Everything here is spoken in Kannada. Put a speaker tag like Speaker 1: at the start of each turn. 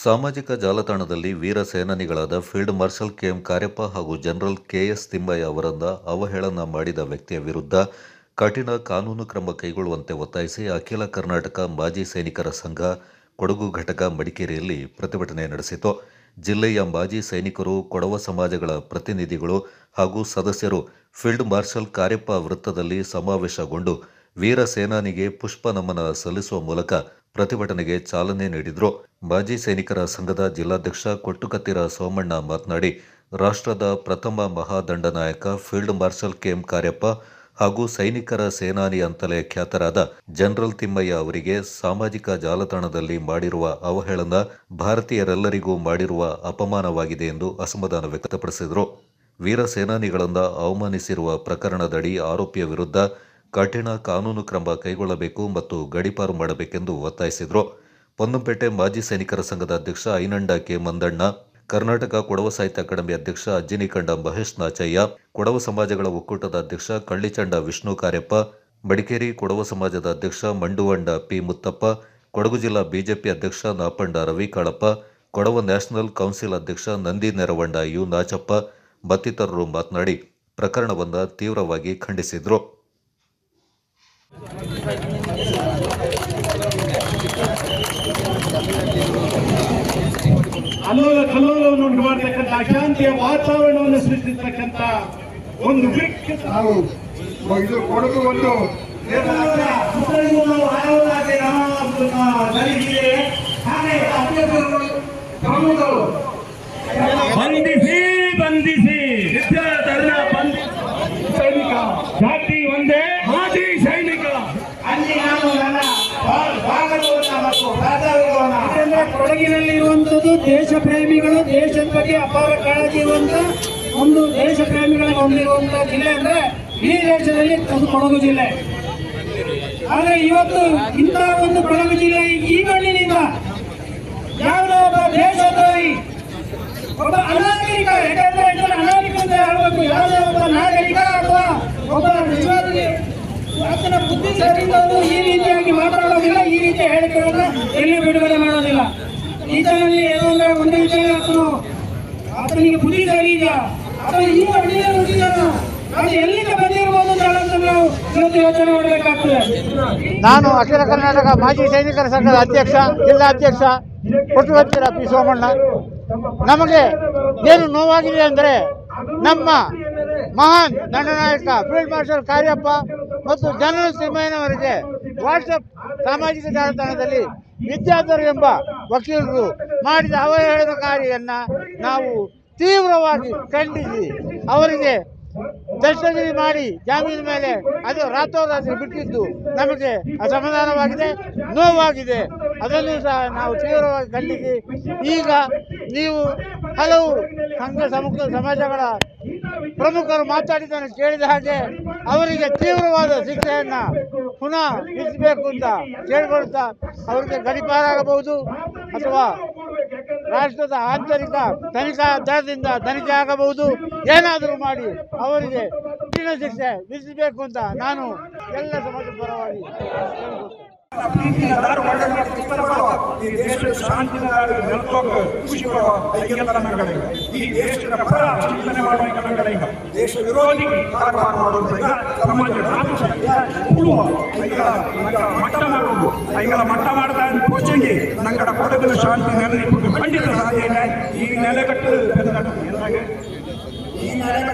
Speaker 1: ಸಾಮಾಜಿಕ ಜಾಲತಾಣದಲ್ಲಿ ವೀರ ಸೇನಾನಿಗಳಾದ ಫೀಲ್ಡ್ ಮಾರ್ಷಲ್ ಕೆಎಂ ಕಾರ್ಯಪ್ಪ ಹಾಗೂ ಜನರಲ್ ಕೆಎಸ್ ತಿಮ್ಮಯ್ಯ ಅವರನ್ನ ಅವಹೇಳನ ಮಾಡಿದ ವ್ಯಕ್ತಿಯ ವಿರುದ್ಧ ಕಠಿಣ ಕಾನೂನು ಕ್ರಮ ಕೈಗೊಳ್ಳುವಂತೆ ಒತ್ತಾಯಿಸಿ ಅಖಿಲ ಕರ್ನಾಟಕ ಮಾಜಿ ಸೈನಿಕರ ಸಂಘ ಕೊಡಗು ಘಟಕ ಮಡಿಕೇರಿಯಲ್ಲಿ ಪ್ರತಿಭಟನೆ ನಡೆಸಿತು. ಜಿಲ್ಲೆಯ ಮಾಜಿ ಸೈನಿಕರು, ಕೊಡವ ಸಮಾಜಗಳ ಪ್ರತಿನಿಧಿಗಳು ಹಾಗೂ ಸದಸ್ಯರು ಫೀಲ್ಡ್ ಮಾರ್ಷಲ್ ಕಾರ್ಯಪ್ಪ ವೃತ್ತದಲ್ಲಿ ಸಮಾವೇಶಗೊಂಡು ವೀರ ಸೇನಾನಿಗೆ ಪುಷ್ಪ ನಮನ ಸಲ್ಲಿಸುವ ಮೂಲಕ ಪ್ರತಿಭಟನೆಗೆ ಚಾಲನೆ ನೀಡಿದರು. ಮಾಜಿ ಸೈನಿಕರ ಸಂಘದ ಜಿಲ್ಲಾಧ್ಯಕ್ಷ ಕೊಟ್ಟುಕತ್ತಿರ ಸೋಮಣ್ಣ ಮಾತನಾಡಿ, ರಾಷ್ಟ್ರದ ಪ್ರಥಮ ಮಹಾದಂಡನಾಯಕ ಫೀಲ್ಡ್ ಮಾರ್ಷಲ್ ಕೆಎಂ ಕಾರ್ಯಪ್ಪ ಹಾಗೂ ಸೈನಿಕರ ಸೇನಾನಿ ಅಂತಲೇ ಖ್ಯಾತರಾದ ಜನರಲ್ ತಿಮ್ಮಯ್ಯ ಅವರಿಗೆ ಸಾಮಾಜಿಕ ಜಾಲತಾಣದಲ್ಲಿ ಮಾಡಿರುವ ಅವಹೇಳನ ಭಾರತೀಯರೆಲ್ಲರಿಗೂ ಮಾಡಿರುವ ಅಪಮಾನವಾಗಿದೆ ಎಂದು ಅಸಮಾಧಾನ ವ್ಯಕ್ತಪಡಿಸಿದರು. ವೀರ ಸೇನಾನಿಗಳನ್ನು ಅವಮಾನಿಸಿರುವ ಪ್ರಕರಣದಡಿ ಆರೋಪಿಯ ವಿರುದ್ಧ ಕಠಿಣ ಕಾನೂನು ಕ್ರಮ ಕೈಗೊಳ್ಳಬೇಕು ಮತ್ತು ಗಡೀಪಾರು ಮಾಡಬೇಕೆಂದು ಒತ್ತಾಯಿಸಿದರು. ಪೊನ್ನಂಪೇಟೆ ಮಾಜಿ ಸೈನಿಕರ ಸಂಘದ ಅಧ್ಯಕ್ಷ ಐನಂಡ ಕೆ ಮಂದಣ್ಣ, ಕರ್ನಾಟಕ ಕೊಡವ ಸಾಹಿತ್ಯ ಅಕಾಡೆಮಿ ಅಧ್ಯಕ್ಷ ಅಜ್ಜಿನಿಕಂಡ ಮಹೇಶ್ ನಾಚಯ್ಯ, ಕೊಡವ ಸಮಾಜಗಳ ಒಕ್ಕೂಟದ ಅಧ್ಯಕ್ಷ ಕಳ್ಳಿಚಂಡ ವಿಷ್ಣು ಕಾರ್ಯಪ್ಪ, ಮಡಿಕೇರಿ ಕೊಡವ ಸಮಾಜದ ಅಧ್ಯಕ್ಷ ಮಂಡುವಂಡ ಪಿ ಮುತ್ತಪ್ಪ, ಕೊಡಗು ಜಿಲ್ಲಾ ಬಿಜೆಪಿ ಅಧ್ಯಕ್ಷ ನಾಪಂಡ ರವಿ ಕಾಳಪ್ಪ, ಕೊಡವ ನ್ಯಾಷನಲ್ ಕೌನ್ಸಿಲ್ ಅಧ್ಯಕ್ಷ ನಂದಿ ನೆರವಂಡ ಯು ನಾಚಪ್ಪ ಮತ್ತಿತರರು ಮಾತನಾಡಿ ಪ್ರಕರಣವನ್ನು ತೀವ್ರವಾಗಿ ಖಂಡಿಸಿದರು.
Speaker 2: ಅಲ್ಲೋಲ ಕಲ್ಲೋಲವನ್ನು ಉಂಟು ಮಾಡತಕ್ಕಂಥ ಅಶಾಂತಿಯ ವಾತಾವರಣವನ್ನು ಸೃಷ್ಟಿಸತಕ್ಕಂಥ ಒಂದು ನಾವು ಇದು ಕೊಡಗು ಒಂದು ಬಂಧಿಸಿ ಬಂಧಿಸಿ ಸೈನಿಕ ಜಾತಿ ಒಂದೇ ಮಾಜಿ ಸೈನಿಕ ಅಲ್ಲಿ ನಾನು ನನ್ನ
Speaker 3: ಕೊಡಗಿನಲ್ಲಿ ಇರುವಂತದ್ದು ದೇಶ ಪ್ರೇಮಿಗಳು, ದೇಶದ ಬಗ್ಗೆ ಅಪಾರ ಕಾಳಜಿ ಇರುವಂತ ಒಂದು ದೇಶ ಪ್ರೇಮಿಗಳಿಗೆ ಹೊಂದಿರುವಂತಹ ಜಿಲ್ಲೆ ಅಂದ್ರೆ ಈ ದೇಶದಲ್ಲಿ ಅದು ಕೊಡಗು ಜಿಲ್ಲೆ. ಆದ್ರೆ ಇವತ್ತು ಇಂತಹ ಒಂದು ಕೊಡಗು ಜಿಲ್ಲೆ ಈ ಮಣ್ಣಿನಿಂದ ಯಾವುದೋ ಒಬ್ಬ ದೇಶದ್ರೋಹಿ, ಒಬ್ಬ ಅನಾಗರಿಕ, ಯಾಕಂದ್ರೆ ಅನಾಗರಿಕ ಅಂತ ಹೇಳ್ಬೇಕು, ಯಾವುದೋ ಒಬ್ಬ ನಾಗರಿಕ ಅಥವಾ ಒಬ್ಬ ನಿಜವಾದ ಆತನ ಬುದ್ಧಿ ಸರಿದವರು ಈ ರೀತಿಯಾಗಿ ಮಾತಾಡೋದಿಲ್ಲ, ಈ ರೀತಿಯ ಹೇಳಿಕೆಗಳನ್ನ ಎಲ್ಲಿ ಬಿಡುಗಡೆ ಮಾಡೋದಿಲ್ಲ. ಈತನಲ್ಲಿ ಏನೋ ಒಂದು ವಿಷಯ ಆತನಿಗೆ ಬುದ್ಧಿ ಸರಿ ಇದೆಯಾ ಅಥವಾ ಈ ಅಡಿಗೆ ಹುಟ್ಟಿದನು ಅದು ಎಲ್ಲಿಂದ ಬಂದಿರಬಹುದು ಅಂತ ನಾವು ಇವತ್ತು ಯೋಚನೆ ಮಾಡಬೇಕಾಗ್ತದೆ.
Speaker 4: ನಾನು ಅಖಿಲ ಕರ್ನಾಟಕ ಮಾಜಿ ಸೈನಿಕರ ಸಂಘದ ಅಧ್ಯಕ್ಷ, ಜಿಲ್ಲಾಧ್ಯಕ್ಷ ಕೊಟ್ಟುಕತ್ತಿರ ಪಿ ಸೋಮಣ್ಣ. ನಮಗೆ ಏನು ನೋವಾಗಿದೆ ಅಂದರೆ ನಮ್ಮ ಮಹಾನ್ ದಂಡನಾಯಕ ಫೀಲ್ಡ್ ಮಾರ್ಷಲ್ ಕಾರ್ಯಪ್ಪ ಮತ್ತು ಜನರಲ್ ತಿಮ್ಮಯ್ಯನವರಿಗೆ ವಾಟ್ಸಪ್ ಸಾಮಾಜಿಕ ಜಾಲತಾಣದಲ್ಲಿ ವಿದ್ಯಾಧರ್ ಎಂಬ ವಕೀಲರು ಮಾಡಿದ ಅವಹೇಳನಕಾರಿಯನ್ನು ನಾವು ತೀವ್ರವಾಗಿ ಖಂಡಿಸಿ ಅವರಿಗೆ ದರ್ಶನಗಿರಿ ಮಾಡಿ ಜಾಮೀನು ಮೇಲೆ ಅದು ರಾತ್ರೋರಾತ್ರಿ ಬಿಟ್ಟಿದ್ದು ನಮಗೆ ಅಸಮಾಧಾನವಾಗಿದೆ, ನೋವಾಗಿದೆ. ಅದನ್ನು ಸಹ ನಾವು ತೀವ್ರವಾಗಿ ಖಂಡಿಸಿ ಈಗ ನೀವು ಹಲವು ಸಮಾಜಗಳ ಪ್ರಮುಖರು ಮಾತಾಡಿದ್ದನ್ನು ಕೇಳಿದ ಹಾಗೆ ಅವರಿಗೆ ತೀವ್ರವಾದ ಶಿಕ್ಷೆಯನ್ನು ಪುನಃ ವಿಧಿಸಬೇಕು ಅಂತ ಕೇಳಿಕೊಳ್ತಾ ಅವರಿಗೆ ಗಡೀಪಾರಾಗಬಹುದು ಅಥವಾ ರಾಷ್ಟ್ರದ ಆಂತರಿಕ ತನಿಖಾ ದಳದಿಂದ ತನಿಖೆ ಆಗಬಹುದು. ಏನಾದರೂ ಮಾಡಿ ಅವರಿಗೆ ಕಠಿಣ ಶಿಕ್ಷೆ ವಿಧಿಸಬೇಕು ಅಂತ ನಾನು ಎಲ್ಲ ಸಮಾಜದ ಪರವಾಗಿ
Speaker 2: ಈ ದೇಶದ ಶಾಂತಿ ಖುಷಿ ಈ ದೇಶದ ಪರ ಚಿಂತನೆ ಮಾಡುವ ದೇಶ ವಿರೋಧಿ ಸಮಾಜ ಮಟ್ಟ ಮಾಡುವುದು ಮಟ್ಟ ಮಾಡ್ತಾ ಕೋಚಂಗಿ ನಂಗಡ ಕೊಡಗಿನ ಶಾಂತಿ ನೆಲೆ ಖಂಡಿತ ಸಾಧ್ಯ ಇಲ್ಲ. ಈ ನೆಲೆಗಟ್ಟು ಈ ನೆಲೆಗಟ್ಟು